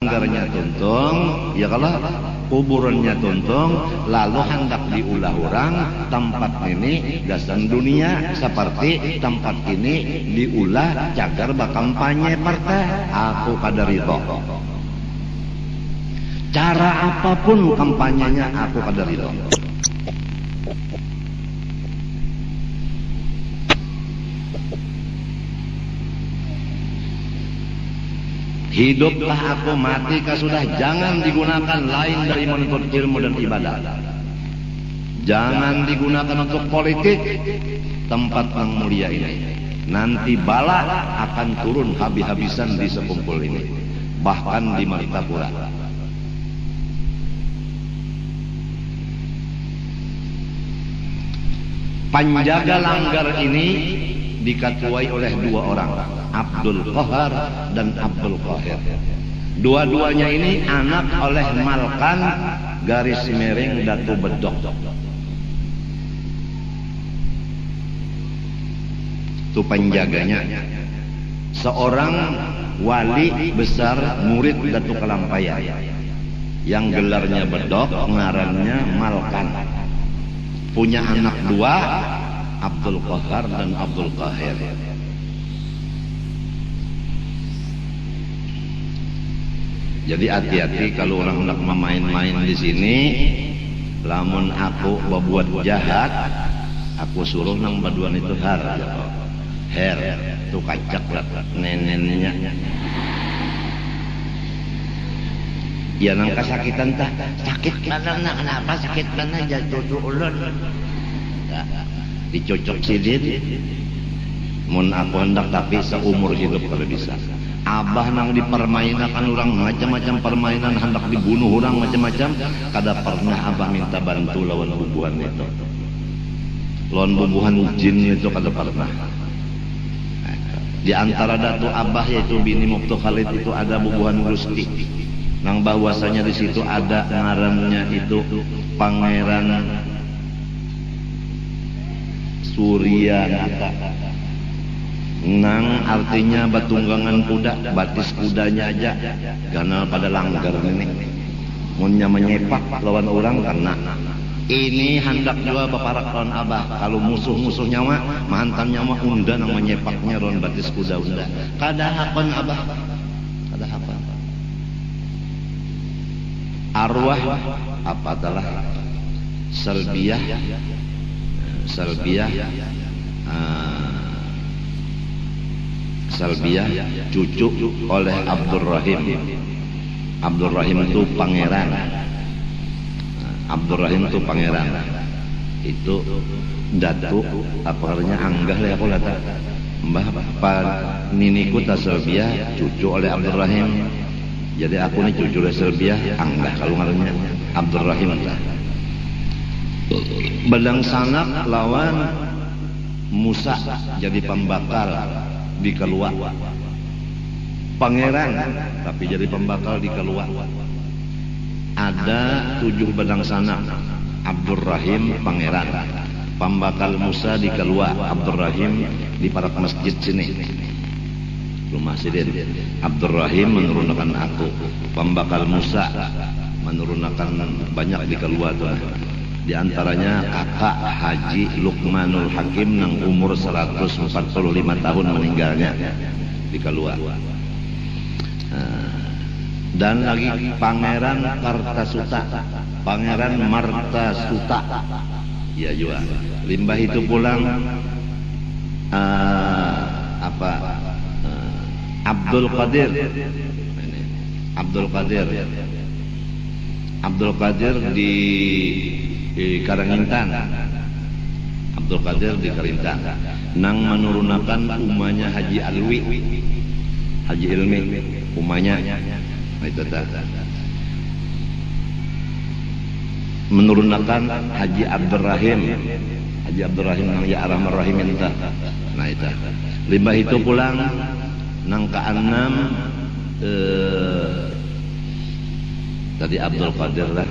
langgarnya tuntung, ya kalau kuburannya tuntung, lalu hendak diulah orang tempat ini gasan dunia seperti tempat ini diulah cagar bakampanye partai. Aku kada ridho. Cara apapun kampanyenya aku kada ridho. Hiduplah aku, matikah sudah, jangan digunakan lain dari menuntut ilmu dan ibadah. Jangan digunakan untuk politik tempat yang mulia ini. Nanti bala akan turun habis-habisan di sekumpul ini, bahkan di Martapura. Penjaga langgar ini diketuai oleh dua orang, Abdul Qahar dan Abdul Qahir. Dua-duanya ini anak oleh Malkan garis miring Datu Bedok. Itu penjaganya. Seorang wali besar murid Datu Kalampaya yang gelarnya Bedok, ngarannya Malkan. Punya anak dua, Abdul Qahar dan Abdul Qahir. Jadi hati-hati kalau orang hendak memain-main di sini. Lamun aku berbuat jahat, aku suruh nang baduan itu her tu kacak lah nenennya. Ya nang kesakitan tah, sakit mana nak kenapa sakit mana jatuh ulun. Dicocok sidit. Mun aku hendak tapi seumur hidup kalau bisa. Abah nang dipermainkan orang macam-macam permainan, hendak dibunuh orang macam-macam. Kada pernah abah minta bantu lawan bubuhan itu. Lawan bubuhan jin itu kada pernah. Di antara datu abah yaitu bini Muftu Khalid itu ada bubuhan Gusti. Nang bahwasanya di situ ada ngarannya itu Pangeran Suryanata. Nang artinya batunggangan kuda, batis kudanya aja ganal pada langgar ini. Munnya menyepak lawan orang kena. Ini hendak juga baparak lawan abah. Kalau musuh-musuh nyawa, mantan nyawa unda nang menyepaknya lawan batis kuda unda. Kada hakon abah. Kada hakon. Arwah apa adalah Salbiah cucu oleh Abdul Rahim. Abdul Rahim itu pangeran. Abdul Rahim itu pangeran. Itu datu apa artinya anggah lah aku lata. Mbah niniku Salbiah cucu oleh Abdul Rahim. Jadi aku ini cucu oleh Salbiah anggah kalau ngarannya Abdul Rahim. Badang sanak lawan Musa jadi pembakal di Keluak. Pangeran tapi jadi pembakal di Keluak. Ada 7 badang sanak. Abdul Rahim pangeran, pembakal Musa di Keluak. Abdul Rahim di parak masjid sini rumah sidin. Abdul Rahim menurunkan aku, pembakal Musa menurunkan banyak di Keluak tuh. Di antaranya kakak Haji Luqmanul Hakim yang umur 145 tahun meninggalnya di Keluak. Dan lagi Pangeran Kartasuta, Pangeran Martasuta. Ya juga. Limbah itu pulang Abdul Qadir. Abdul Qadir di Karangintan. Abdul Qadir di Karangintan. Nang menurunkan umanya Haji Alwi, Haji Ilmi, umanya itu menurunkan Haji Abdul Rahim. Haji Abdul Rahim nang ya Arhamar Rahimin ta. Nah itu. Limbah itu pulang nang ke-6 tadi Abdul Qadir lah.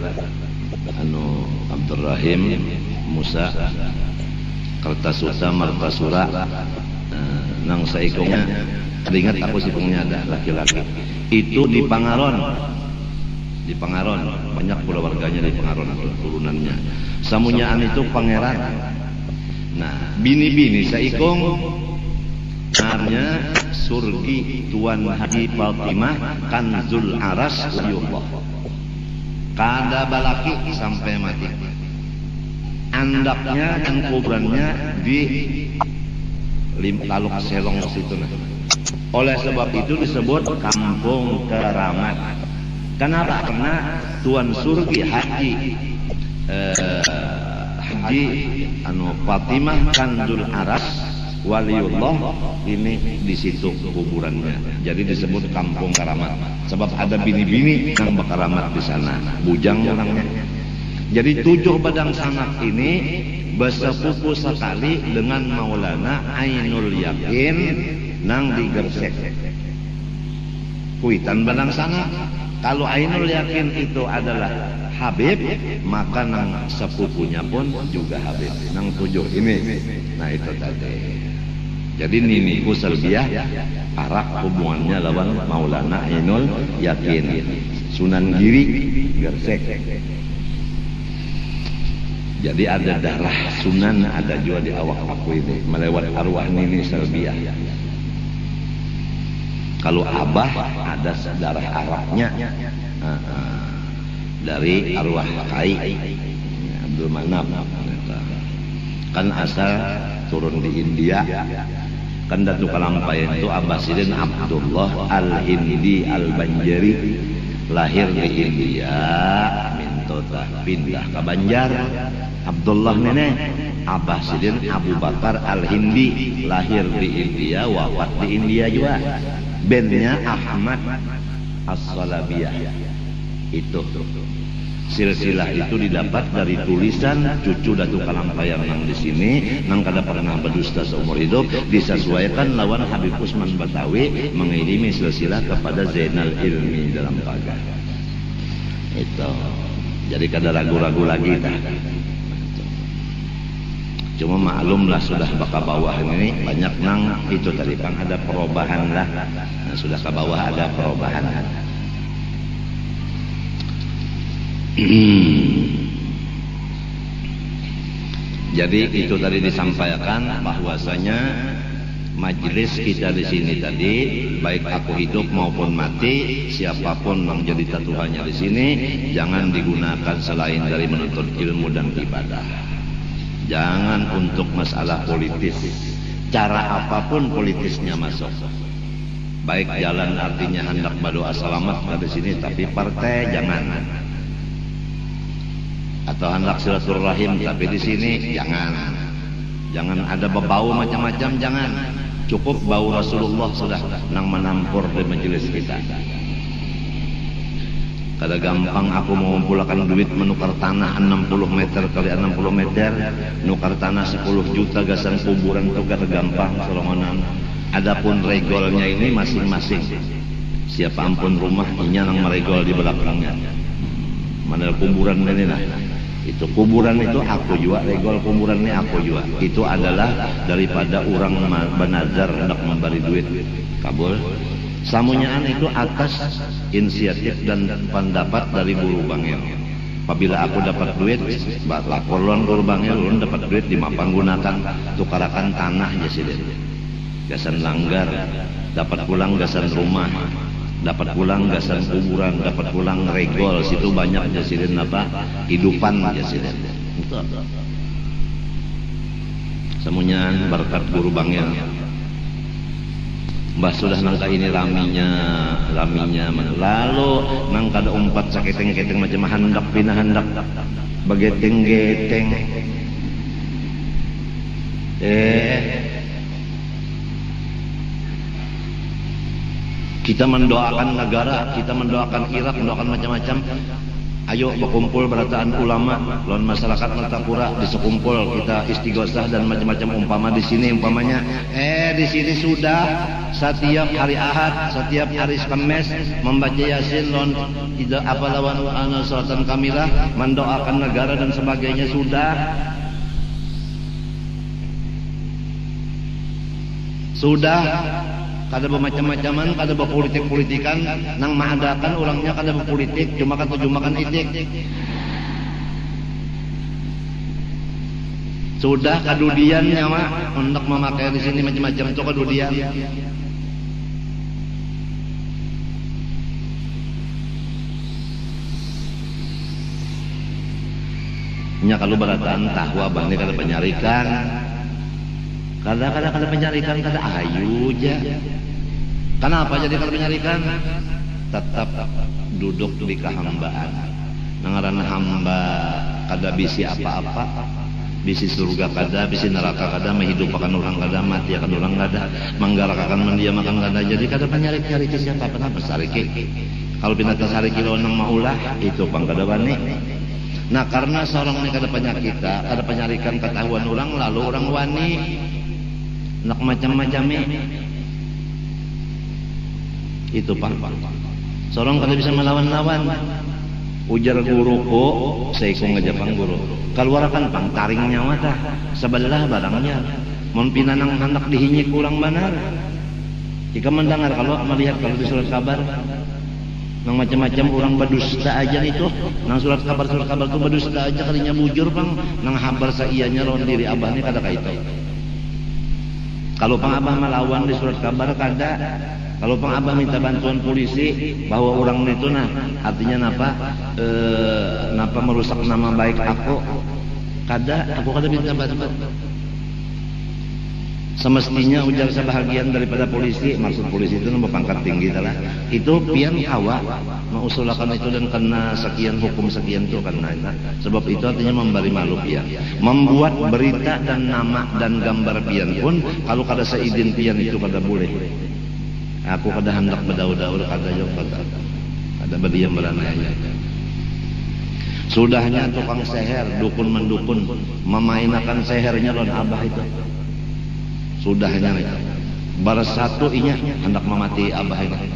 Abdul Rahim, Musa, Kartasuta, Martasura. Nang saikongnya teringat aku sikongnya ada laki-laki. itu di Pangaron. Di Pangaron, banyak pula warganya di Pangaron turunannya. Samunyaan itu pangeran. Nah, bini-bini saikung namanya Surgi Tuan Haji Fatimah Kanzul Aras Waliullah. Kada balaki sampai mati. Andaknya dan kuburannya di Taluk Selong situ. Oleh sebab itu disebut Kampung Keramat. Kenapa? Karena Tuan Surgi Haji Fatimah Kanzul Aras Waliullah ini di situ kuburannya. Jadi disebut Kampung Keramat. Sebab ada bini-bini yang berkeramat di sana. Bujang orangnya. Jadi 7 badang sanak ini bersepupu sekali dengan Maulana Ainul Yakin nang di Gersek. Kuitan badang sanak. Kalau Ainul Yakin itu adalah Habib, maka nang sepupunya pun juga Habib. Nang 7 ini. Nah itu tadi. Jadi niniku Selbiah arak hubungannya lawan Maulana Ainul Yakin. Sunan Giri Gersek. Jadi ada darah Sunan ada juga di awak aku ini melewat arwah nini Selbiah. Kalau Abah ada darah Arabnya dari arwah Kai Abdul Manap. Kan asal turun di India. Kan Datu Kalampayan itu Abbasidin Abdullah Al-Hindi Al-Banjari lahir di India, mintota pindah ke Banjar. Abdullah nenek Abbasidin Abu Bakar Al-Hindi lahir di India, wafat di India juga. Bandnya Ahmad As-Salabiyah. Itu silsilah itu didapat dari tulisan cucu Datuk Kalampayan nang di sini, nang kada pernah berdusta seumur hidup, disesuaikan lawan Habib Usman Batawi mengirimi silsilah kepada Zainal Ilmi dalam pagar. Itu. Jadi kada ragu-ragu lagi dah. Cuma maklumlah sudah baka bawah ini banyak nang itu tadi kan ada perubahan lah. Nah, sudah ke bawah ada perubahan. Jadi itu tadi disampaikan bahwasanya majelis kita di sini tadi, baik aku hidup maupun mati, siapapun yang jadi tatuhannya di sini, jangan digunakan selain dari menuntut ilmu dan ibadah. Jangan untuk masalah politis. Cara apapun politisnya masuk. Baik jalan artinya hendak berdoa selamat dari sini, tapi partai jangan. Atau hendak silaturahim tapi di sini jangan. Jangan ada bau macam-macam, jangan. Cukup bau Rasulullah sudah nang menampur di majelis kita. Kada gampang aku mau mengumpulkan duit menukar tanah 60 meter kali 60 meter, nukar tanah 10 juta gasan kuburan itu kada gampang solongonan. Adapun regolnya ini masing-masing. Siapa ampun rumah inya nang meregol di belakangnya. Mana kuburan ini nah. Itu kuburan itu aku juga, regol kuburan ini aku juga. Itu adalah daripada orang banazar hendak memberi duit kabul. Samunyaan itu atas inisiatif dan pendapat dari Guru Bangil. Apabila aku dapat duit, lapor lon Guru Bangil, lon dapat duit dimapang gunakan tukarakan tanah jasidin. Gasan langgar, dapat pulang gasan rumah, dapat pulang gasan kuburan, dapat pulang regol, situ banyak jasidin apa? Hidupan jasidin. Itu apa? Samunyaan berkat Guru Bangil. Mbah sudah nangka ini raminya lalu nangka ada umpat saketeng-keteng macam handak pinah handak bageteng-geteng kita mendoakan negara, kita mendoakan Irak, mendoakan macam-macam. Ayo berkumpul berataan ulama lawan masyarakat Martapura, disekumpul kita istighosah dan macam-macam umpama di sini umpamanya di sini sudah setiap hari Ahad, setiap hari Kamis membaca Yasin lawan tidak apa lawan salatan kamilah, mendoakan negara dan sebagainya sudah kada bermacam-macaman, kada berpolitik-politikan, nang maadakan orangnya kada berpolitik, cuma kan tujuh makan itik. Sudah kadudiannya mah untuk memakai di sini macam-macam itu kadudian. Nya kalau beratan tahu abang ini kada penyarikan. Kada penyarikan kada ayu aja. Kenapa jadi kada penyarikan? Tetap duduk di kehambaan. Nangaran hamba kada bisi apa-apa. Bisi surga kada, bisi neraka kada, menghidupakan orang kada, mati akan orang kada, menggalakakan mendiamakan kada. Jadi kada penyari-nyari siapa kenapa sariki. Kalau pindah sariki lawan nang maulah itu pang kada bani. Nah karena seorang ini kada penyakita, kada penyarikan ketahuan orang, lalu orang wani nak macam-macam itu pak. Seorang kada bisa melawan-lawan. Ujar guru ko, saya kong ngajapang guru. Keluarkan pang taring nyawa dah, sebelah barangnya. Mon pinanang anak dihinyik kurang benar. Jika mendengar kalau melihat kalau di surat kabar. Nang macam-macam orang berdusta aja itu, nang surat kabar itu berdusta aja kalinya bujur bang, nang habar saianya lawan diri abah ni kada kaito. Kalau pang abah melawan di surat kabar kada, kalau pang abah minta bantuan polisi bahwa orang itu nah artinya napa napa merusak nama baik aku kada minta bantuan. Semestinya ujar sebahagian daripada polisi, maksud polisi itu nama pangkat tinggi lah. Itu pian kawa mengusulkan itu dan kena sekian hukum sekian itu karena sebab itu artinya memberi malu pian. Membuat berita dan nama dan gambar pian pun kalau kada seizin pian itu kada boleh. Aku kada hendak berdaur-daur kada juga kada berdiam beranaya. Sudahnya tukang seher, dukun mendukun memainkan sehernya lawan abah itu. Sudahnya baras satu inya hendak memati abah ini.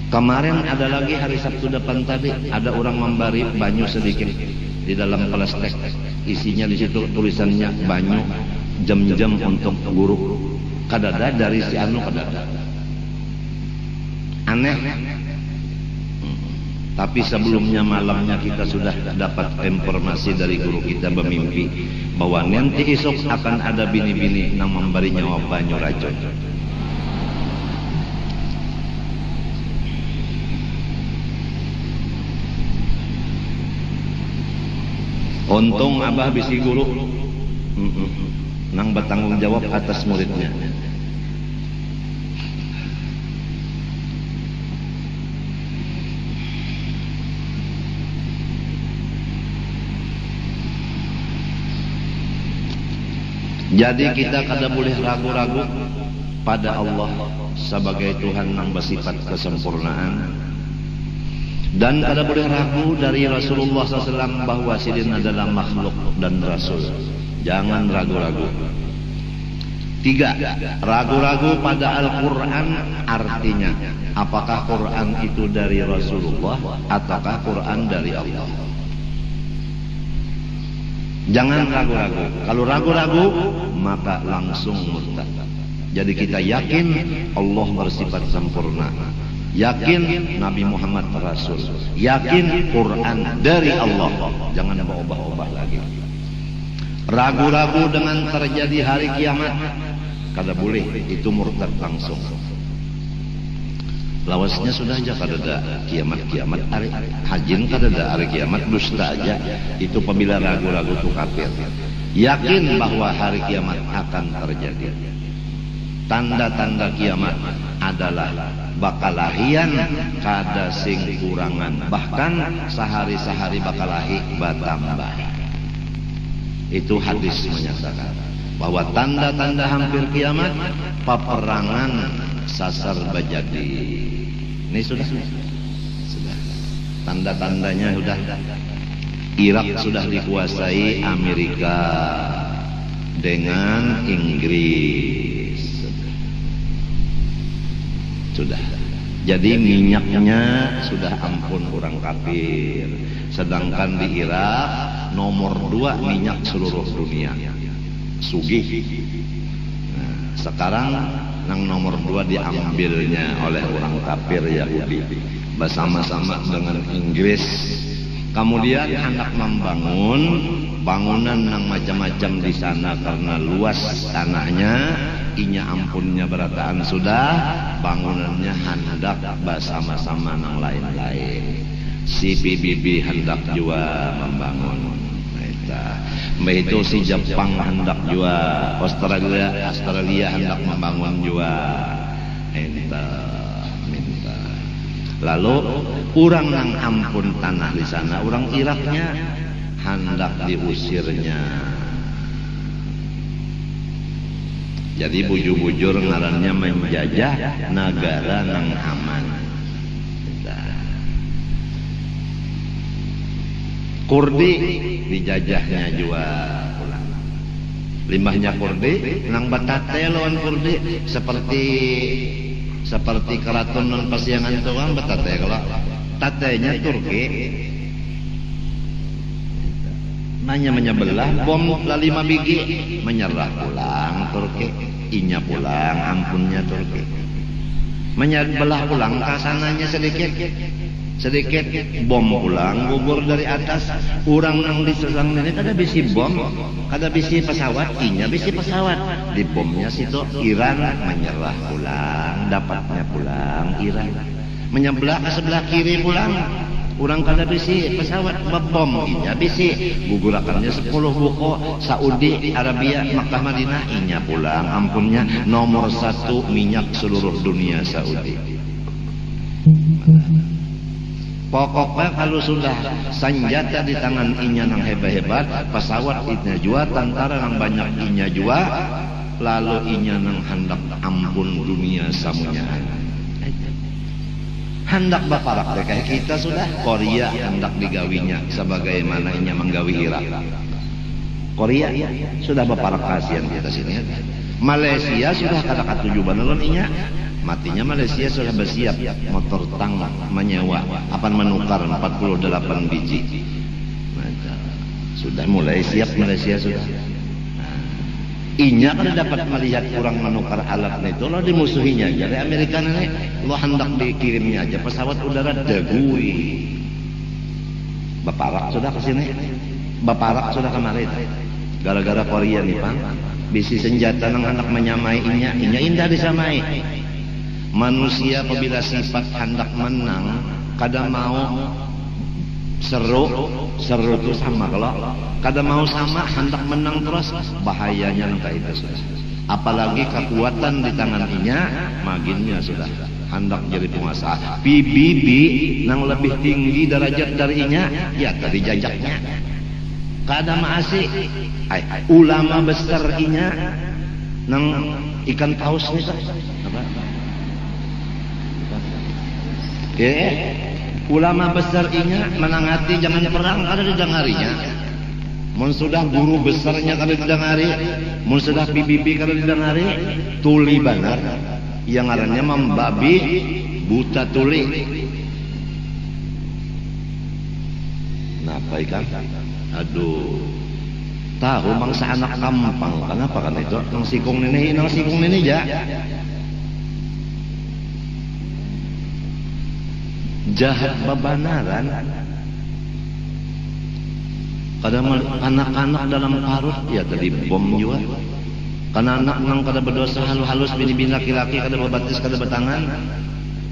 Kemarin ada lagi hari Sabtu depan tadi ada orang memberi banyu sedikit di dalam plastik, isinya di situ tulisannya banyu jam-jam untuk guru. Kadada dari si anu kadada. Aneh. Tapi sebelumnya malamnya kita sudah dapat informasi dari guru kita bermimpi bahwa nanti esok akan ada bini-bini yang memberi nyawa banyu racun. Untung abah bisi guru nang bertanggung jawab atas muridnya. Jadi kita kada boleh ragu-ragu pada Allah sebagai Tuhan yang bersifat kesempurnaan, dan kada boleh ragu dari Rasulullah SAW bahwa sidin adalah makhluk dan Rasul. Jangan ragu-ragu. 3. Ragu-ragu pada Al-Quran artinya apakah Quran itu dari Rasulullah ataukah Quran dari Allah. Jangan ragu-ragu. Kalau ragu-ragu maka langsung murtad. Jadi kita yakin Allah bersifat sempurna, yakin Nabi Muhammad Rasul, yakin Quran dari Allah. Jangan berubah-ubah lagi. Ragu-ragu dengan terjadi hari kiamat kada boleh, itu murtad langsung. Lawasnya sudah aja kada ada kiamat hari hajin kada ada hari kiamat, dusta aja. Itu apabila ragu-ragu tu kafir. Yakin bahwa hari kiamat akan terjadi. Tanda-tanda kiamat adalah bakalahian kada sing kurangan, bahkan sehari-sehari bakalahi batambah. Itu hadis menyatakan bahwa tanda-tanda hampir kiamat peperangan sasar bajadi. Ini sudah tanda-tandanya sudah. Irak sudah dikuasai Amerika dengan Inggris. Sudah. Jadi minyaknya sudah ampun orang kafir. Sedangkan di Irak nomor 2 minyak seluruh dunia. Sugih. Sekarang yang nomor 2 diambilnya oleh orang kafir Yahudi bersama-sama dengan Inggris. Kemudian hendak membangun bangunan yang macam-macam di sana karena luas tanahnya, inya ampunnya berataan sudah, bangunannya hendak bersama-sama yang lain-lain. Si PBB hendak juga membangun. Itu si Jepang hendak juga, Australia hendak membangun juga. Minta. Lalu orang yang ampun tanah di sana, orang Iraknya hendak diusirnya. Jadi bujur-bujur ngarannya menjajah negara yang aman. Kurdi dijajahnya juga pulang. Limbahnya Kurdi nang batate lawan Kurdi seperti keraton non pasiangan itu kan batate kalau tatenya Turki nanya menyebelah bom 5 biji menyerah pulang Turki, inya pulang ampunnya Turki menyebelah pulang kasananya sedikit bom pulang gugur dari atas, orang yang disesang ini kada bisi bom, kada bisi pesawat, inya bisi pesawat di bomnya situ. Iran menyerah pulang, dapatnya pulang Iran menyebelah ke sebelah kiri pulang, orang kada bisi pesawat bom, inya bisi gugurakannya 10 buko. Saudi Arabia Makkah Madinah, inya pulang ampunnya nomor 1 minyak seluruh dunia Saudi. Pokoknya kalau sudah senjata di tangan inya yang hebat-hebat, pesawat inya jua, tentara yang banyak inya jua, lalu inya yang hendak ampun dunia samunya. Hendak baparak kayak kita sudah. Korea hendak digawinya sebagaimana inya menggawi Irak. Korea sudah baparak kasihan kita sini. Malaysia sudah kata-kata 7 banelon inya. Matinya Malaysia sudah bersiap motor tang menyewa akan menukar 48 biji. Sudah mulai siap Malaysia sudah. Inya kan dapat melihat orang menukar alat itu, lo dimusuhinya aja. Dari Amerika nih, lo hendak dikirimnya aja pesawat udara degui. Baparak sudah ke sini, baparak sudah kemarin. Gara-gara Korea nih Bang, bisi senjata yang hendak menyamai inya indah disamai. Manusia apabila sifat hendak menang, kada mau seru itu sama. Kalau kada mau sama hendak menang terus, bahayanya entah itu. Apalagi kekuatan di tangan inya, maginnya sudah hendak jadi penguasa. PBB yang lebih tinggi derajat dari inya, ya tadi jajaknya. Kada maasi, ulama besar inya nang ikan paus nih apa? Ulama besar inya menangati jangan perang kada didengarinya. Mun sudah guru besarnya kada didengari, mun sudah PBB kada didengari, tuli banar yang ngarannya membabi buta tuli. Napa ikan? Aduh, tahu mangsa anak kampang kenapa kan itu nang sikung nini ja. Jahat babanaran. Kadang anak-anak dalam parut ya tadi bom juga. Karena anak nang kada berdosa halus bini-bini laki-laki kada berbatis kada bertangan,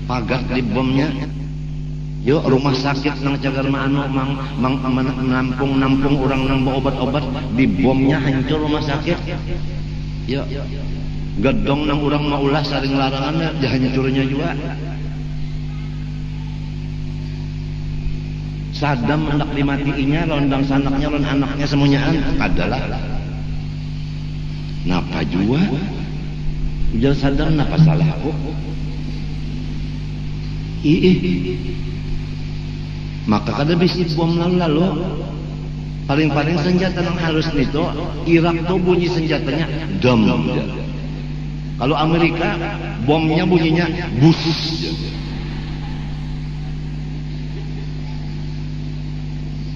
pagat di bomnya. Yuk rumah sakit nang cagar nampung orang nang obat-obat di bomnya hancur rumah sakit. Yuk gedong nang orang maulah saring larangannya hancurnya juga. Saddam hendak dimatiinya, londang sanaknya, lon anaknya semuanya adalah. Napa juga? Ujar Saddam, napa salah aku? Maka kada bisi bom lalu. Paling-paling senjata yang halus itu, Irak tuh bunyi senjatanya dam. Kalau Amerika bomnya bunyinya bus.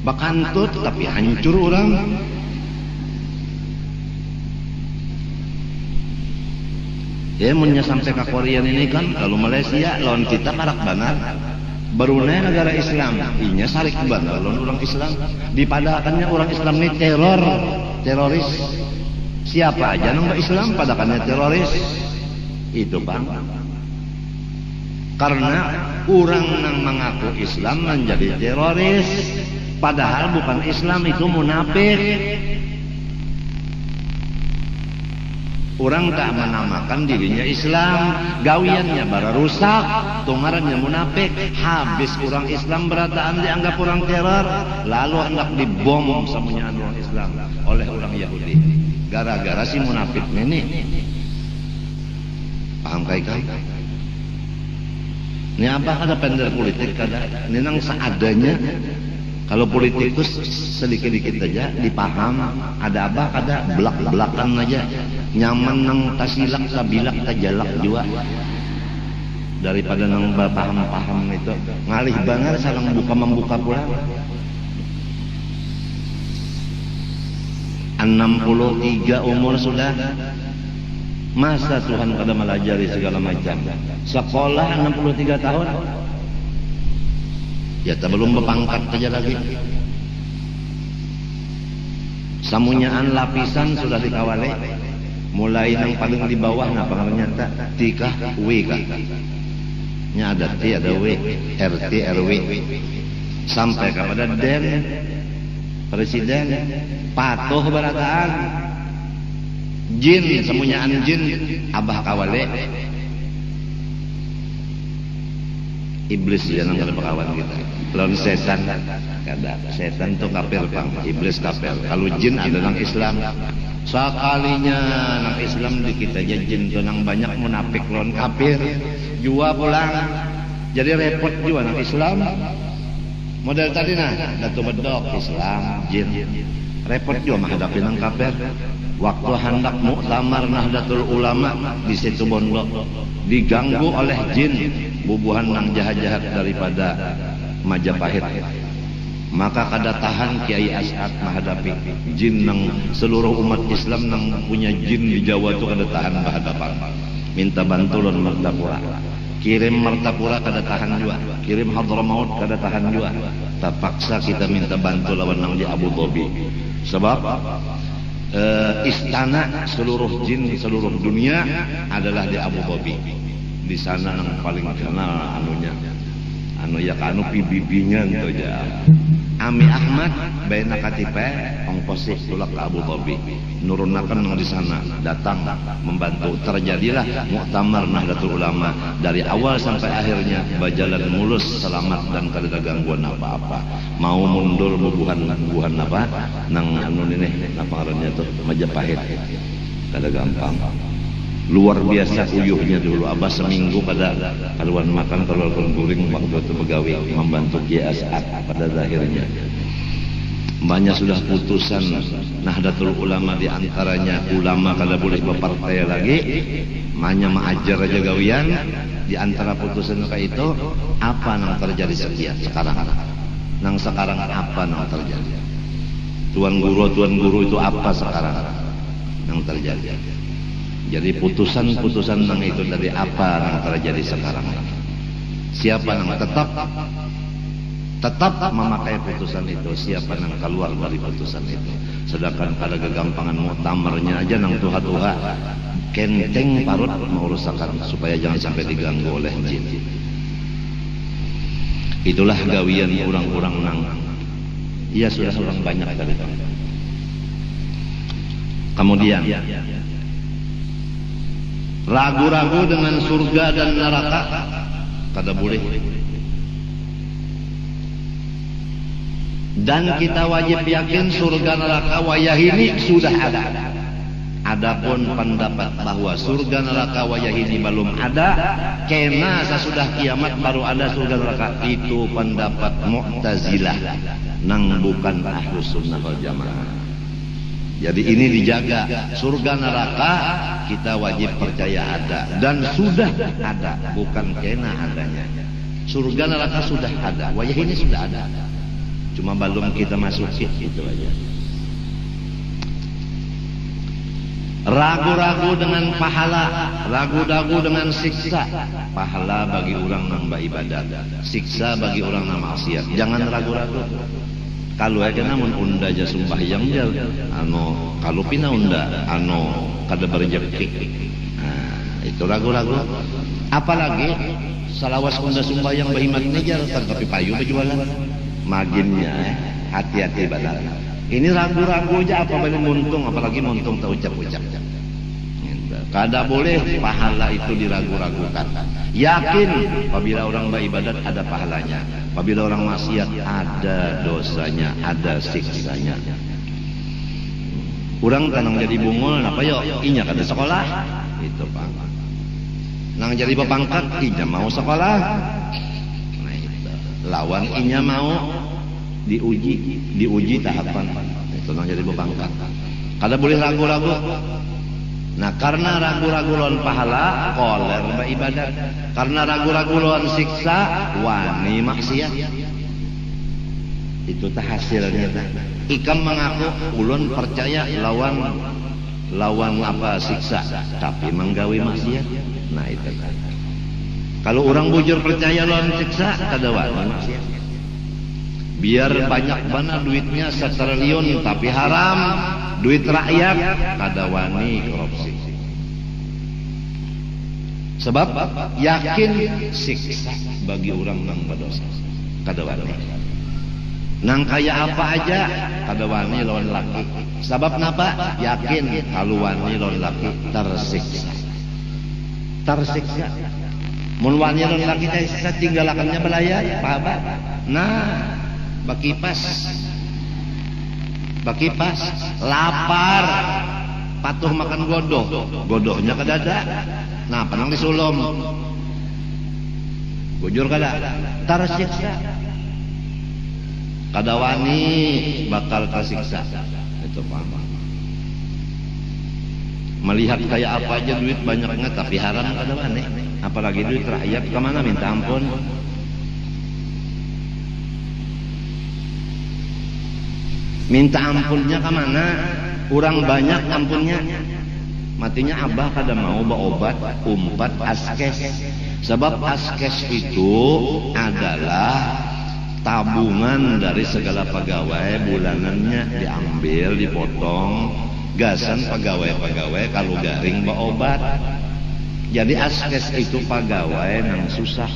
Bakantut tapi hancur orang. Munnya sampai ke Korea ini kan, kalau Malaysia lawan kita parak banar. Brunei negara Islam, inya sarik banar lawan orang Islam. Dipadakannya orang Islam ini teroris. Siapa aja nang Islam padakannya teroris. Itu Bang. Karena orang yang mengaku Islam menjadi teroris, padahal bukan Islam, itu munafik. Orang tak menamakan dirinya Islam, gawiannya bara rusak, tungarannya munafik. Habis orang Islam berataan dianggap orang teror, lalu hendak dibom semuanya orang Islam oleh orang Yahudi. Gara-gara si munafik ini. Paham kai? Ini apa ada pendek politik kada? Ini nang seadanya. Kalau politikus sedikit-dikit aja dipaham, ada apa kada belak-belakan aja. Nyaman nang tasilak tabilak tajalak juga. Daripada nang paham-paham itu ngalih banget saling membuka pula. 63 umur sudah. Masa Tuhan kada melajari segala macam. Sekolah 63 tahun. Ya tak belum berpangkat saja lagi. Samunyaan lapisan sudah dikawali. Mulai yang paling di bawah nah pengarangnya tikah W kah. Nya ada T ada W, RT RW. Sampai kepada Den Presiden patuh berataan. Jin semunyaan jin abah kawale. Iblis jangan kada pekawan kita. Lawan setan kada. Setan itu kafir Bang, iblis kafir. Kalau jin ada nang Islam. Sekalinya nang Islam di kita aja jin nang banyak munafik lawan kafir. Jua pulang. Jadi repot juga nang Islam. Model tadi nah, Datu Bedok Islam, jin. Repot juga menghadapi nang kafir. Waktu hendak muktamar Nahdlatul Ulama di situ Bondo diganggu oleh jin bubuhan nang jahat-jahat daripada Majapahit. Maka kada tahan Kiai As'ad menghadapi jin nang seluruh umat Islam nang punya jin di Jawa itu kada tahan berhadapan. Minta bantuan Martapura. Kirim Martapura kada tahan juga. Kirim Hadramaut kada tahan juga. Terpaksa kita minta bantu lawan nang di Abu Dhabi. Sebab istana seluruh jin di seluruh dunia adalah di Abu Dhabi. Di sana yang paling kenal anunya, anu ya kanu pibibinya itu aja. Ami Ahmad baina katipe ongkosih tulak ke Abu Dhabi. Nurunakan yang di sana datang membantu. Terjadilah muktamar Nahdlatul Ulama dari awal sampai akhirnya berjalan mulus selamat dan kada ada gangguan apa-apa. Mau mundur bubuhan apa nang anu ini apa ngarannya tuh Majapahit. Kada gampang. Luar biasa uyuhnya dulu. Abah seminggu pada kaluan makan kalau guring waktu itu begawi membantu Kiai As'ad pada akhirnya. Banyak sudah putusan Nahdlatul Ulama di antaranya ulama kada boleh berpartai lagi. Manya maajar aja gawian. Di antara putusan kayak itu apa yang terjadi sekarang? Nang sekarang apa yang terjadi? Tuan guru itu apa sekarang yang terjadi? Jadi putusan-putusan nang itu dari apa yang terjadi sekarang? Siapa yang tetap memakai putusan itu? Siapa yang keluar dari putusan itu? Sedangkan pada kegampangan muktamarnya aja nang tuha-tuha kenteng parut mengurusakan supaya jangan sampai diganggu oleh jin. Itulah gawian orang-orang nang iya sudah orang banyak tadi. Kemudian ragu-ragu dengan surga dan neraka kada boleh. Dan kita wajib yakin surga neraka wayah ini sudah ada. Adapun pendapat bahwa surga neraka wayah ini belum ada, kena sesudah kiamat baru ada surga neraka, itu pendapat Mu'tazilah nang bukan Ahlus Sunnah wal Jamaah. Jadi ini dijaga. Surga neraka kita wajib percaya ada dan sudah ada, bukan kena adanya. Surga neraka sudah ada, wayah ini sudah ada, cuma belum kita masukin, itu aja. Ragu-ragu dengan pahala, ragu-ragu dengan siksa. Pahala bagi orang yang beribadat, siksa bagi orang yang maksiat. Jangan ragu-ragu. Kalau aja namun unda aja sembahyang jal, kalau pina unda, kada berjeki. Nah, itu ragu-ragu. Apalagi salawas unda sembahyang bahimat ngejar, tapi payu berjualan. Maginnya, hati-hati badan. Ini ragu-ragu aja apa boleh muntung, apalagi muntung tak ucap-ucap. Kada boleh pahala itu diragu-ragukan. Yakin apabila orang beribadat ada pahalanya, apabila orang maksiat ada dosanya, ada siksanya. Orang tanang jadi bungul, apa yo? Inya kada sekolah, itu Pak. Nang jadi pepangkat, inya mau sekolah. Nah, itu. Lawan inya mau diuji tahapan. Itu nang jadi pepangkat. Kada boleh ragu-ragu. Nah, karena ragu-ragu lawan pahala, koler beribadat. Karena ragu-ragu lawan siksa, wani maksiat. Itu tah hasilnya tah. Ikam mengaku ulun percaya lawan apa siksa, tapi menggawe maksiat. Nah, itu kan. Kalau orang bujur percaya lawan siksa, kada wani maksiat. Biar banyak mana duitnya 1 triliun tapi haram, duit rakyat kada wani korupsi. Sebab yakin siksa bagi orang yang berdosa, kada wani. Nang kaya apa aja kada wani lawan laki. Sebab napa? Yakin kalau wani lawan laki tersiksa. Tersiksa. Mun wani lawan laki tersiksa tinggalakannya belayar, apa? Nah, bakipas, lapar, patuh makan godohnya kadada. Nah, penang disulom, bujur kada, tersiksa, kada wani bakal tersiksa. Itu Pak. Melihat kayak apa aja duit banyaknya tapi haram kada wani, apalagi duit rakyat kemana minta ampun. Minta ampunnya ke mana? Orang banyak ampunnya. Matinya abah kada mau berobat umpat askes. Sebab askes itu adalah tabungan dari segala pegawai, bulanannya diambil, dipotong, gasan pegawai-pegawai kalau garing berobat. Jadi askes itu pegawai yang susah,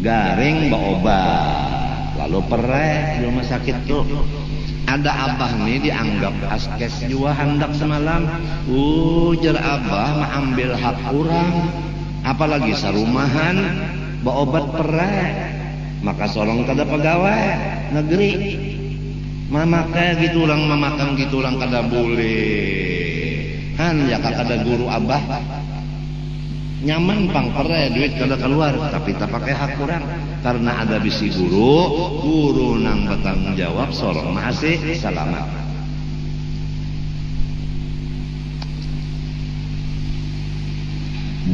garing berobat, lalu pereh di rumah sakit tuh. Ada abah nih dianggap askes juga hendak semalam. Jar abah mah ambil hak orang, apalagi sarumahan berobat pereh. Maka solong kada pegawai negeri mamakai gitu orang, mamakan gitu orang kada boleh. Han ya kada guru abah nyaman pang pereh duit kada keluar, tapi tak pakai hak orang. Karena ada bisi guru nang bertanggung jawab, sorong masih selamat.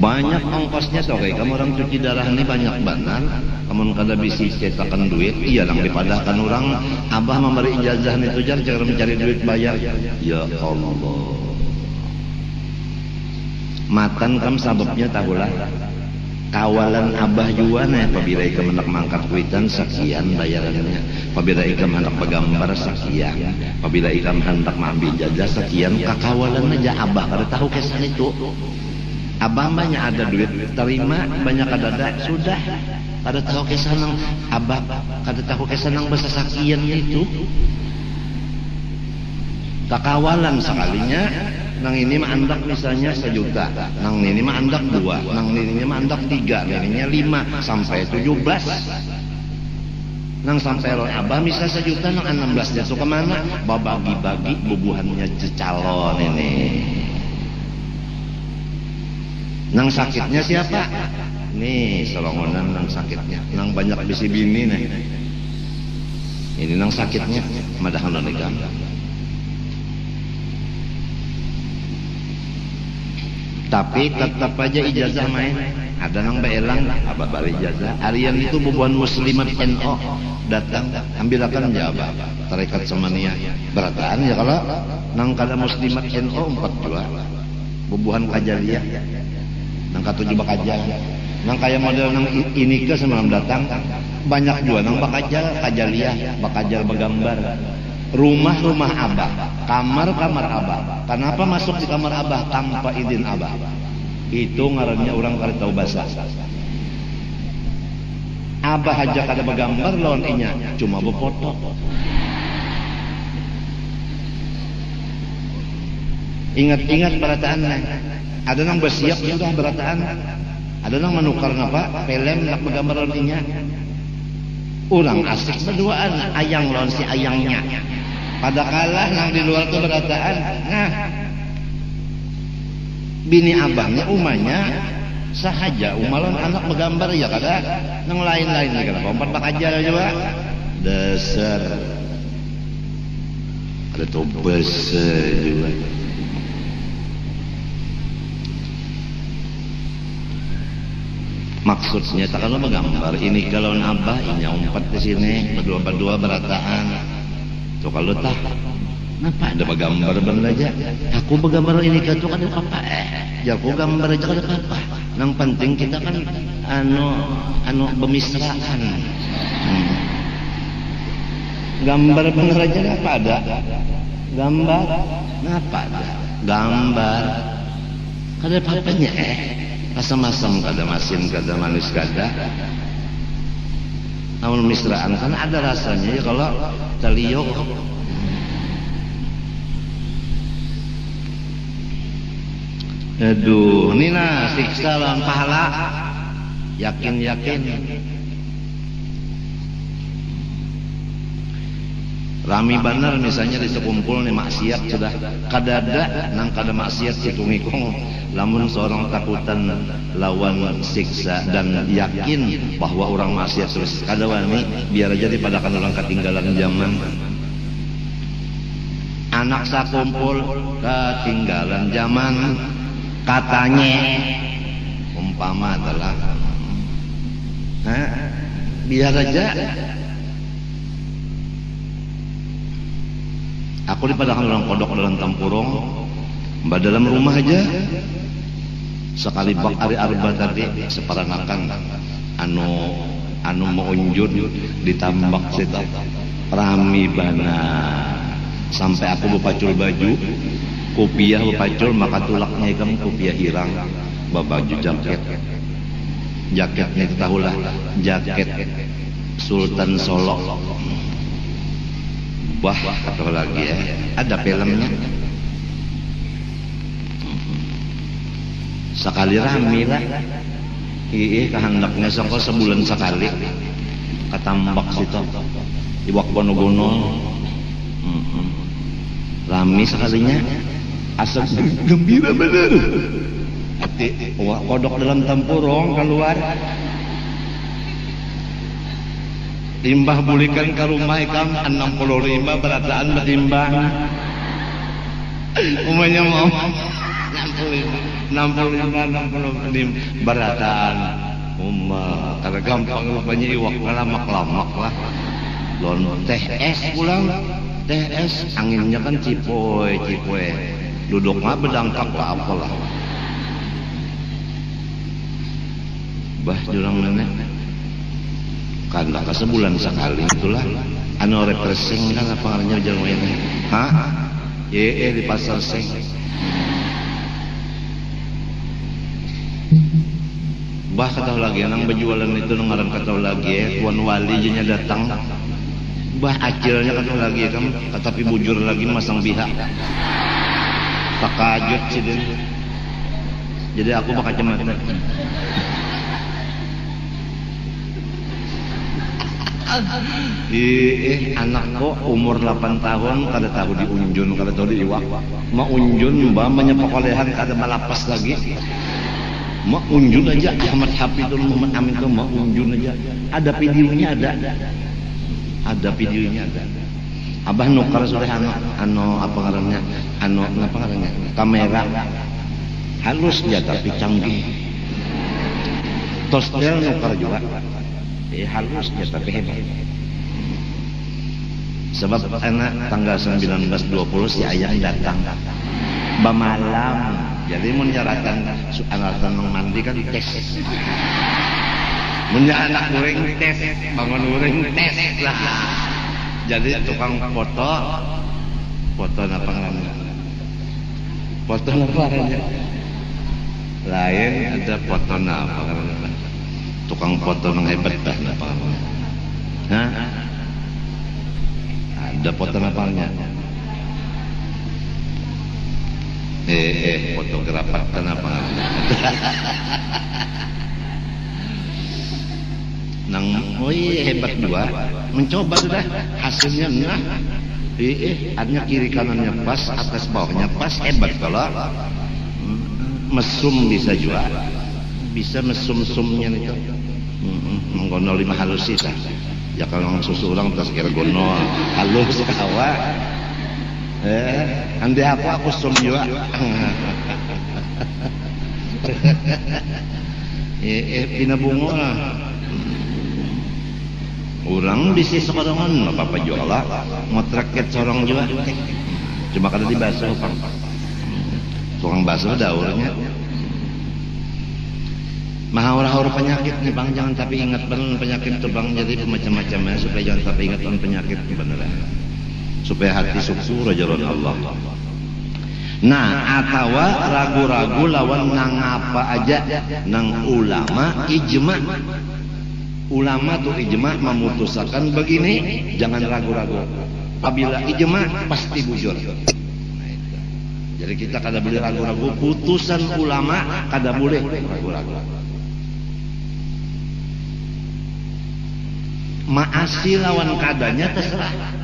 Banyak ongkosnya toh, kamu orang cuci darah ini banyak benar. Kamu kada bisi cetakan duit, iya lang dipadahkan orang. Abah memberi ijazah itu jar cara mencari duit bayar. Ya Allah. Matan kam sababnya tahulah. Kawalan abah juga nih, apabila ikam hendak mangkat kuitan sekian bayarannya, apabila ikam hendak pegambar sekian, apabila ikam hendak mengambil jajah sekian, kakawalan aja abah kada tahu kesan itu. Abah banyak ada duit terima, banyak ada sudah kada tahu kesan nang abah, kada tahu kesan nang bahasa sekian itu. Kakawalan sekalinya. Nang ini mah andak misalnya 1 juta, nang ini mah andak 2, nang ini mah andak 3, nang ini 5 sampai 17. Nang sampai roh abah misalnya 1 juta, nang 16 jatuh kemana? Babagi-bagi bubuhannya cecalon ini. Nang sakitnya siapa? Nih solongonan nang sakitnya, nang banyak bisi bini nih. Ini nang sakitnya, madahan nikah. Tapi tetap aja ijazah main. Ada nang beelang, abah balik ijazah. Harian itu bubuhan muslimat NO datang, ambilakan jawab. Tarekat sama niat. Berataan ya kalau nang kada muslimat NO 4 jual. bubuhan kajaliyah nang katujuh bakajal nang kaya model nang ini ke semalam datang banyak juga nang kajaliyah bakajal begambar rumah abah kamar abah. Kenapa masuk di kamar abah tanpa izin abah? Itu ngarannya orang kali tahu bahasa. Abah aja kada begambar lawan inya cuma befoto. Ingat-ingat berataan ada nang bersiap sudah berataan ada nang menukar apa film nak begambar lawan inya orang asik berduaan ayang lawan si ayangnya pada kalah nang di luar tuh berataan nah bini abahnya umanya sahaja umalan anak begambar ya kada nang lain-lain nih kada kompat bakajar aja pak dasar ada tobes juga. Maksudnya tak kalau menggambar ini kalau abah ini umpat ke sini berdua berataan tuh kalau tak kenapa ada menggambar bener aja aku menggambar ini kan tuh kan apa ya aku gambar aja kan apa yang penting kita kan anu bemisraan gambar bener aja apa ada gambar ngapa ada gambar kada apa-apanya asam-asam kada masin kada manis kada namun misraan kan ada rasanya ya kalau talio aduh ini nah siksa lawan pahala yakin rami benar misalnya disekumpul nih maksiat sudah kadada nang kada maksiat hitung-hitung lamun seorang takutan lawan siksa dan yakin bahwa orang maksiat terus kada wani biar aja dipadakan orang ketinggalan zaman anak sakumpul ketinggalan zaman katanya umpama adalah biar aja aku dipadakan orang kodok dalam tampurong mbak dalam rumah aja sekali bak ari arba tadi separanakan anu mau unjun ditambak situ rami bana sampai aku bepacul baju kopiah bepacul maka tulaknya kamu kopiah hirang babaju jaketnya tahulah jaket Sultan Solo wah atau lagi ya ada filmnya sekali rame lah kehendaknya sebulan sekali ketambak situ iwak bono-bono rame sekalinya asal gembira bener hati kodok dalam tampurong keluar timbah bulikan ke rumah ikam 65 berataan betimbang umumnya mau 65 berataan umah karena gampang rupanya iwak lamak lah lon teh es pulang teh es anginnya kan cipoy duduk mah bedangkak lah apalah bah jurang nenek karena sebulan sekali itulah anu refreshing kan apa ngarannya jalan ini di pasar seng bah kata lagi nang berjualan itu ngaran kata lagi tuan wali jenya datang bah acilnya kata lagi kan tapi bujur lagi masang pihak takajut sih jadi aku bakal cemat anakku umur 8 tahun kada tahu diunjun kada tahu diiwak mau unjun mbak menyepokolehan kada malapas lagi mau unjun aja Ahmad Hafidul Muhammad Amin tuh mau unjun aja ada videonya ada videonya ada abah nukar soleh apa ngarannya kamera halus ya tapi canggih tostel nukar juga halus ya tapi hebat sebab anak tanggal 19-20 si ayah datang bamalam Jadi menyerahkan alatan mandi kan tes. Menyak anak goreng tes, bangun goreng tes lah. Jadi tukang foto apa namanya? Foto apa namanya? Lain ada foto apa namanya? Tukang foto yang hebat dah apa namanya? Hah? Ada foto apanya? Fotografer kenapa? Nang, oh iya hebat juga, mencoba sudah, hasilnya nah, artinya kiri kanannya pas, atas bawahnya pas, hebat kalau mesum bisa juga, bisa mesum-sumnya itu, menggonol 5 halus sih, ya kalau susu orang terus kira gonol halus kawa. Ande aku som juga. Pinabungo lah. Orang bisnis sekorongan, apa jual lah. Ngotrak sorong juga. Cuma kada dibasuh, Pak. Tukang basuh daurnya. Mahawar-hawar penyakit nih Bang, jangan tapi ingat benar penyakit itu Bang, jadi macam-macamnya supaya jangan tapi ingat penyakit beneran. Supaya hati syukur aja Allah. Nah, atau ragu-ragu lawan nang apa aja, nang ulama ijma. Ulama tuh ijma memutuskan begini, jangan ragu-ragu. Apabila ijma pasti bujur. Jadi kita kada boleh ragu-ragu, putusan ulama kada boleh ragu-ragu. Maasi lawan kadanya terserah.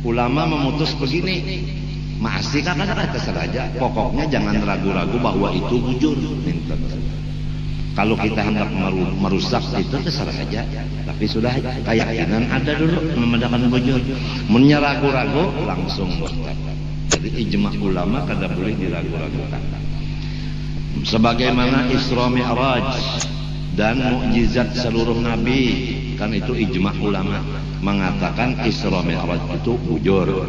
Ulama memutus begini, masih kakak terserah aja. Pokoknya jangan ragu-ragu bahwa itu bujur. Kalau kita hendak merusak itu terserah aja. Tapi sudah keyakinan ada dulu memandangkan bujur. Menyeragu-ragu langsung murtad. Jadi ijma ulama kada boleh diragu-ragukan. Sebagaimana Isra Mi'raj dan mukjizat seluruh nabi, kan itu ijma ulama mengatakan Isra Mi'raj itu bujur.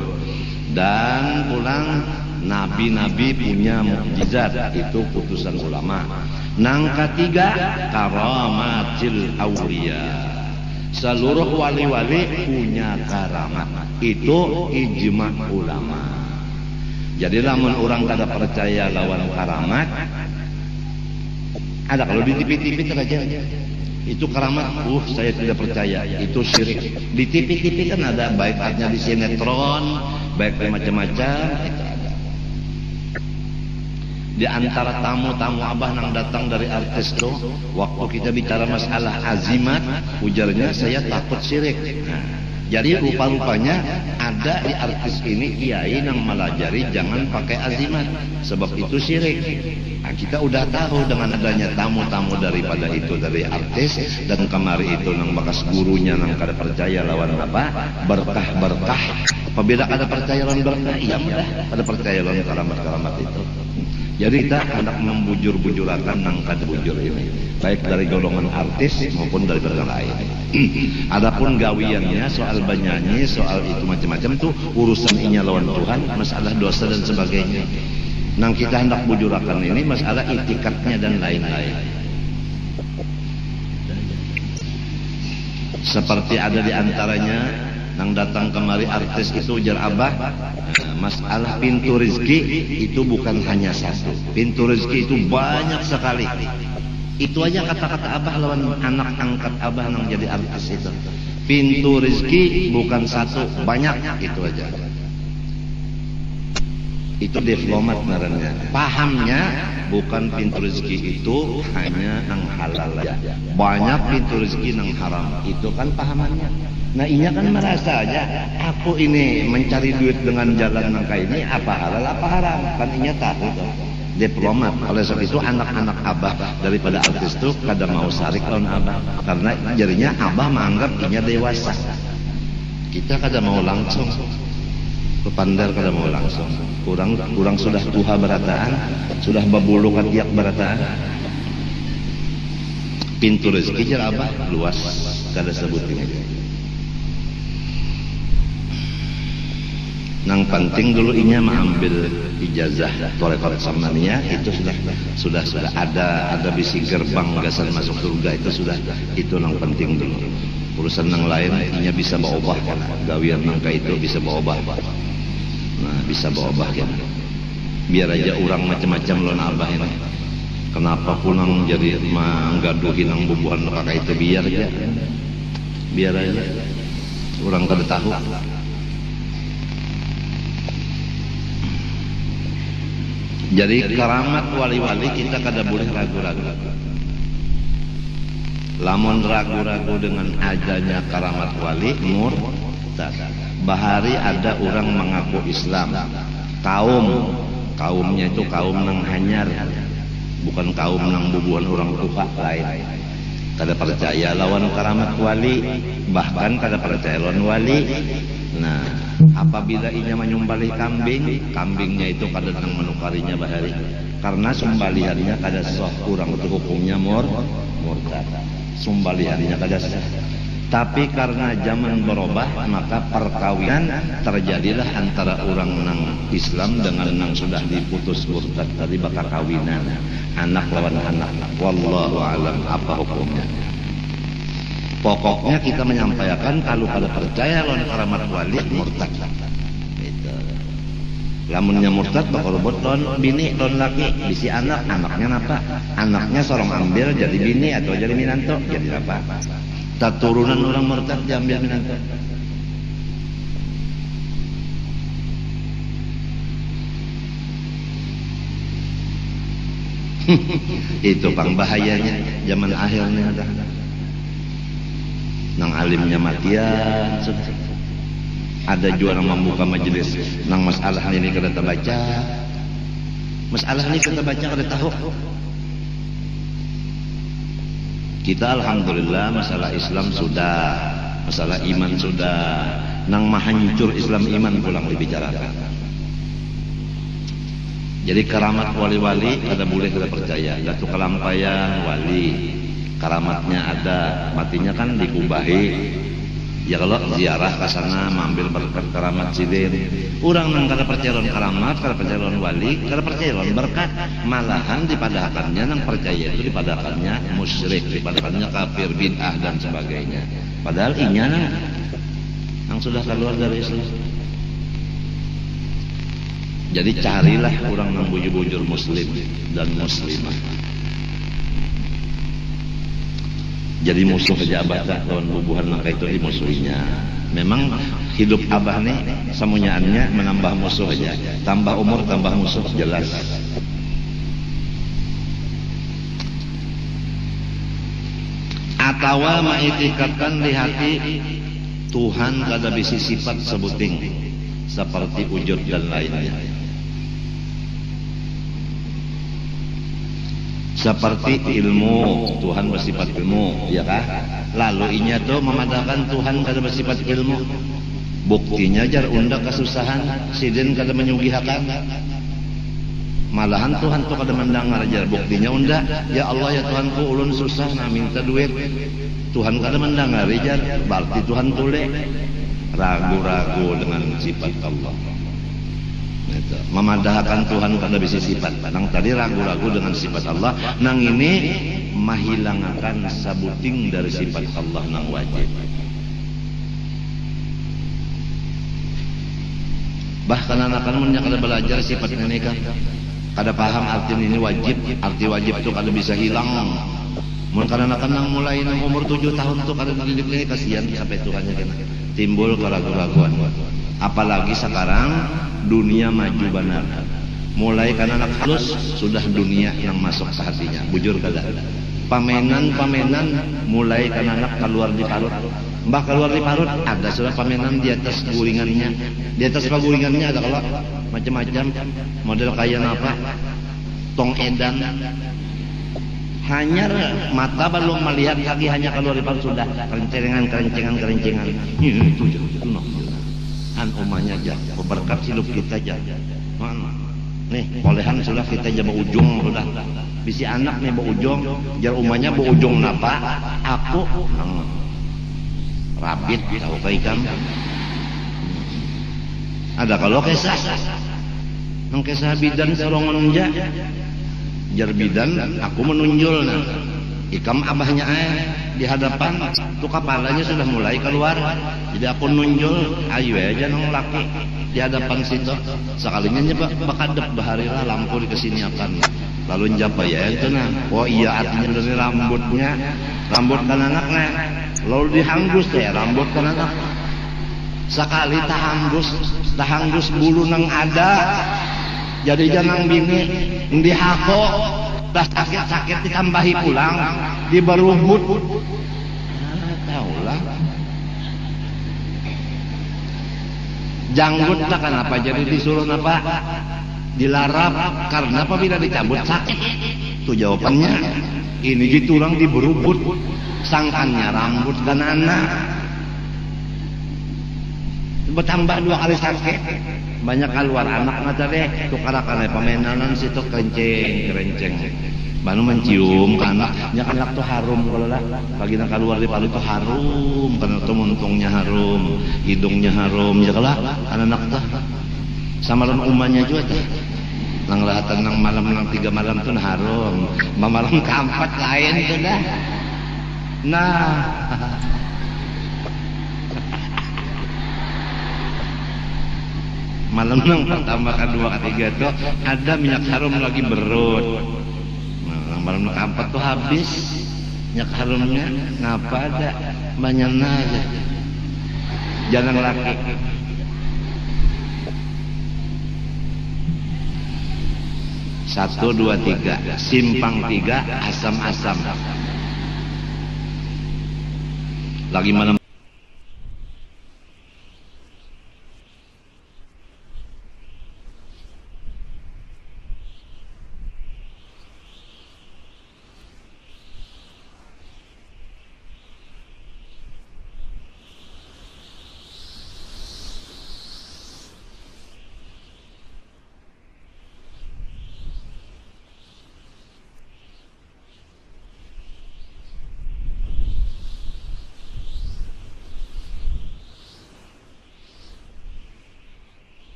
Dan pulang nabi-nabi punya mukjizat, itu putusan ulama. Nang ketiga karamatil aulia, seluruh wali-wali punya karamat, itu ijma ulama. Jadi lamun orang kada percaya lawan karamat, ada kalau di TV-TV aja itu karamat, saya tidak percaya, itu syirik. Di TV-TV kan ada, baik artinya di sinetron, baik macam-macam, itu ada. Di antara tamu-tamu abah yang datang dari artis tuh, waktu kita bicara masalah azimat, ujarnya saya takut syirik. Nah, jadi rupa-rupanya ada di artis ini kiai yang melajari jangan pakai azimat, sebab itu syirik. Nah, kita udah tahu dengan adanya tamu-tamu daripada itu dari artis, dan kemari itu nang bekas gurunya nang kada percaya lawan apa berkah-berkah. Apabila kada percaya lawan berkah, iya mudah kada percaya lawan karamat-karamat itu. Jadi kita hendak membujur-bujurakan nang kada bujur ini, baik dari golongan artis maupun dari golongan lain. Adapun gawiannya soal bernyanyi, soal itu macam-macam tuh urusan inya lawan Tuhan, masalah dosa dan sebagainya. Nang kita hendak bujurakan ini masalah itikadnya dan lain-lain. Seperti ada di antaranya nang datang kemari artis itu ujar abah, masalah pintu rezeki itu bukan hanya satu. Pintu rezeki itu banyak sekali. Itu aja kata-kata abah lawan anak angkat abah nang jadi artis itu. Pintu rezeki bukan satu, banyak, itu aja. Itu diplomat ngarannya. Pahamnya bukan pintu rezeki itu hanya nang halal aja. Banyak pintu rezeki nang haram. Itu kan pahamannya. Nah, inya kan merasa aja, aku ini mencari duit dengan jalan nang kayak ini, apa halal apa haram, kan inya tahu tuh. Diplomat. Oleh sebab itu anak-anak abah daripada artis itu kada mau sarik lawan abah, karena jadinya abah menganggap inya dewasa. Kita kada mau langsung kepandar, kada mau langsung. Kurang sudah tuha berataan, sudah babulu katiak berataan. Pintu rezeki jar abah luas, kada sebutin aja. Nang penting dulu inya mengambil ijazah Thariqat Samaniyah itu sudah ada bisi gerbang gasan masuk surga itu sudah, itu yang penting dulu. Urusan yang lain inya bisa bawa obah kan, gawian nangka itu bisa bawa obah. Nah bisa bawa obah kan. Biar aja orang macam-macam lona abah ini. Kenapa pulang jadi menggaduhin ang bubuhan neraka itu, biar aja orang kada tahu. Jadi karamat wali-wali kita kada boleh ragu-ragu. Lamun ragu-ragu dengan adanya karamat wali murtad. Bahari ada orang mengaku Islam, kaumnya itu kaum nang hanyar, bukan kaum nang bubuhan orang tua lain. Kada percaya lawan karamat wali, bahkan kada percaya lawan wali. Nah, apabila inya menyembelih kambingnya itu kada nang menukarinya bahari, karena sembalihannya kada sah, kurang itu hukumnya murtad. Sembalihannya kada sah. Tapi karena zaman berubah, maka perkawinan terjadilah antara orang nang Islam dengan nang sudah diputus murtad tadi, bakal kawinan anak lawan anak. Wallahu alam apa hukumnya. Pokoknya kita menyampaikan kalau kada percaya lawan karamat wali murtad. Itu. Lamunnya murtad bakal rebut lawan bini lawan laki, bisi anaknya napa? Anaknya sorong ambil jadi bini atau jadi minanto, jadi apa? Turunan orang murtad diambil minanto. Itu pang bahayanya zaman akhirnya ada. Nang alimnya matian sudah. Ada juga yang membuka majelis nang masalah ini kada baca. Masalah ini kada baca kada tahu. Kita alhamdulillah masalah Islam sudah, masalah iman sudah, nang mahancur Islam iman pulang dibicarakan. Jadi karamat wali-wali ada boleh kita percaya. Datu kelampaian wali, karamatnya ada, matinya kan dikubahi. Ya kalau ziarah ke sana mambil berkat karamat sidin. Orang nang kada percaya lawan karamat, kada percaya lawan wali, kada percaya lawan berkat, malahan dipadakannya nang percaya itu dipadakannya musyrik, dipadakannya kafir, bid'ah dan sebagainya. Padahal inya nang sudah keluar dari Islam. Jadi carilah orang nang bujur-bujur muslim dan muslimah. Jadi musuh pejabat lawan bubuhan maka itu dimusuhinya. Memang hidup abah nih semuanya menambah musuh aja. Tambah umur tambah musuh jelas. Atawa maitikatkan di hati Tuhan kada bisi sifat sebuting seperti wujud dan lainnya. Seperti ilmu, Tuhan bersifat ilmu, ya kah? Lalu inya tuh memadahkan Tuhan kada bersifat ilmu. Buktinya jar undak kesusahan, sidin kada menyugihakan. Malahan Tuhan tuh kada mendengar jar, buktinya undak. Ya Allah ya Tuhanku ulun susah na minta duit. Tuhan kada mendengar jar, berarti Tuhan tule. Ragu-ragu dengan sifat Allah. Itu. Memadahkan Tuhan kada bisa sifat. Nang tadi ragu-ragu dengan sifat Allah, nang ini mahilangkan sabuting dari sifat Allah nang wajib. Bahkan anak-anak mun kada belajar sifat ini kan kada paham arti ini wajib, arti wajib itu kada bisa hilang. Mun anak-anak mulai nang umur 7 tahun tuh kada dididik ini kasihan sampai Tuhannya kena timbul keraguan-raguan. Apalagi sekarang dunia maju benar. Mulai karena anak halus sudah dunia yang masuk ke hatinya. Bujur kada. Pamenan mulai karena anak keluar di parut. Mbah keluar di parut ada sudah pamenan di atas guringannya. Di atas guringannya ada kalau macam-macam model kayak apa? Tong edan. Hanya mata belum melihat kaki hanya keluar di parut sudah kerencengan. Itu an umahnya aja, berkat hidup kita aja. Nih, bolehan sudah kita aja berujung sudah. Bisi anak nih berujung, jar umahnya berujung napa? Aku rabit tahu ikan. Ada kalau kisah. nangke sabidan sorongan jar bidan aku menunjulna ikam abahnya di hadapan tuh kepalanya sudah mulai keluar, jadi aku nunjul ayo aja nang laki di hadapan situ sekalinya nyebak bakadep baharilah lampu dikesiniakan lalu njapa ya itu nah oh iya artinya dari rambut kan anaknya lalu dihanggus deh rambut kan anak sekali tahanggus bulu nang ada jadi janang bini dihako dah sakit ditambahi pulang diberubut taulah janggut lah kenapa jadi disuruh apa dilarap karena apabila dicabut sakit tuh jawabannya ini gitu orang diberubut sangkannya rambut dan anak bertambah 2 kali sakit banyak keluar anak mata deh tukarakan pemainan situ kerenceng baru mencium karena anak tuh harum kalau lah bagi nak keluar di palu itu harum karena tuh muntungnya harum hidungnya harum ya kalau anak tuh sama umanya juga tuh nang lahatan nang malam nang 3 malam tuh harum malam keempat lain tuh dah nah malam nang pertama kedua ketiga tuh ada minyak harum lagi berut malam nang keempat tuh habis minyak harumnya ngapa ada banyak aja jangan laki 1, 2, 3 simpang 3 asam-asam lagi malam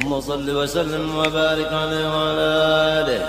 اللهم صل وسلم وبارك عليه وعلى آله